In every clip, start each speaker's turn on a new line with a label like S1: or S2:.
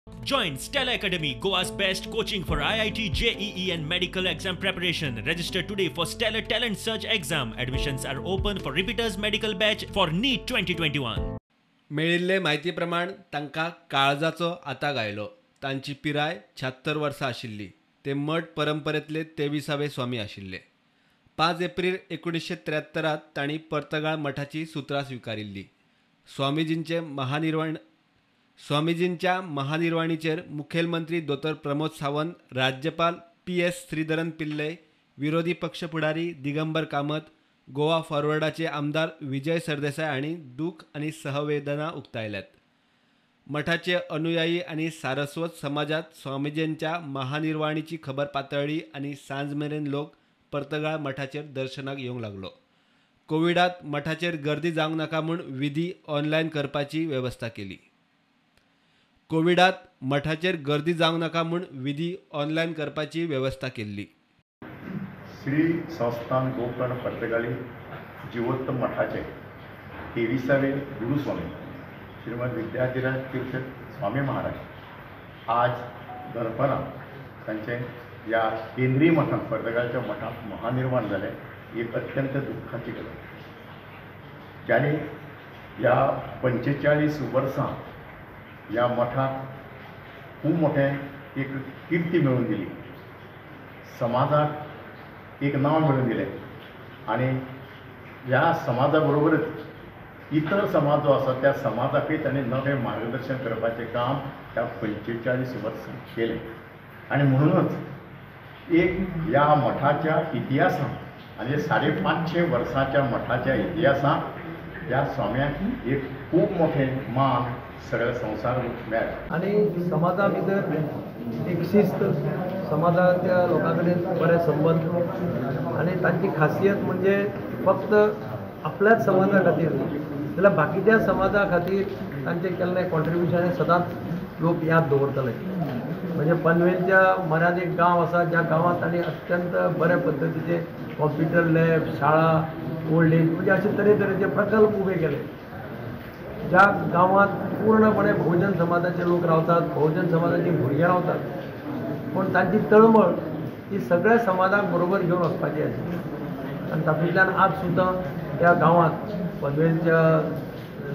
S1: Join Stella Academy, Goa's best coaching for IIT, JEE and medical exam preparation. Register today for Stellar Talent Search exam. Admissions are open for repeaters medical batch for NEET 2021.
S2: मेळिल्ले म्हायती प्रमाण तांकां काळजाचो आतां गायलो. तांची पिराय 76 वर्सां आशिल्ली. ते मठ परंपरेंतले 23वे स्वामी आशिल्ले. 5 एप्रिल 1973 तांणी पर्तगाळ मठाची सुत्रां स्विकारिल्ली. स्वामीजींच्या महानिर्वाणीचेर मुखेलमंत्री दोतोर प्रमोद सावंत, राज्यपाल PS श्रीधरन पिल्लय, विरोधी पक्ष फुडारी दिगंबर कामत, गोवा फॉरवर्डाचे आमदार विजय सरदेसाय हांणी दूख आनी सहवेदना उक्तायल्यात. मठाचे अनुयायी आनी सारस्वत समाजात स्वामीजींच्या महानिर्वाणीची खबर पातळ्ळी आनी सांज मेरेन लोक पर्तगाळ मठाचेर दर्शनाक येवंक लागलो. कोविडांत मठाचेर गर्दी जावंक नाका म्हूण विधी ऑनलायन करपाची वेवस्था केली.
S3: श्री संस्थान गोकर्ण पर्तगाळी जीवोत्तम मठाचे 23वे गुरुस्वामी श्रीमद विद्याधीराज तीर्थ स्वामी महाराज आज दनपारां तांचे ह्या केंद्रीय मठांत पर्तगाळच्या मठांत महानिर्वाण जालें. एक अत्यंत दुख्खाची गजाल. ज्यांनी ह्या 45 वर्सां ह्या मठाक खूब मोठें एक किर्ती मेळून दिली, समाजाक एक नांव मेळून दिलें आनी ह्या समाजा बरोबरच इतर समाज जो आसा त्या समाजाकूय ताणें नवें मार्गदर्शन करपाचें काम ह्या 45 वर्सां केलें. आनी म्हणूनच एक ह्या मठाच्या इतिहासांत आनी 550 वर्सांच्या मठाच्या इतिहासांत ह्या स्वाम्याक एक खूब मोठें मान सगळ्या संवसार मेळ्ळें.
S4: आणि समाजा भितर एक शिस्त, समाजाच्या लोकां कडेन बरे संबंध आनी तांची खासियत म्हणजे फक्त आपल्याच समाजा खातीर जाल्यार बाकीच्या समाजा खातीर तांचें केल्लें कॉन्ट्रिब्युशन सदांच लोक याद दवरतले. म्हणजे पनवेलच्या मऱ्यांत एक गांव आसा ज्या गांवांत तांणी अत्यंत बऱ्या पद्दतीचे कॉम्प्युटर लॅब, शाळा, ओल्ड एज म्हणजे अशे तरेतरेचे प्रकल्प उबे केले. ज्या गांवांत पूर्णपणे बहुजन समाजाचे लोक रावतात, बहुजन समाजाची भुरगीं रावतात, पूण तांची तळमळ ही सगळ्या समाजाक बरोबर घेवन वचपाची आशिल्ली. आनी तातूंतल्यान आज सुद्दां त्या गांवांत पनवेलच्या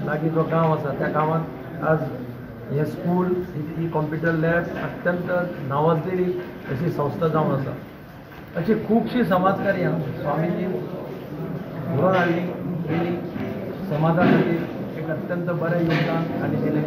S4: लागीं जो गांव आसा त्या गांवांत आज हे स्कूल, ही कॉम्प्युटर लॅब अत्यंत नावाजलेली अशी संस्था जावन आसा. अशी खुबशीं समाजकार्यां स्वामीजीन घडोवन हाडली, केली. समाजा खातीर एक अत्यंत बरें योगदान ताणें दिलें.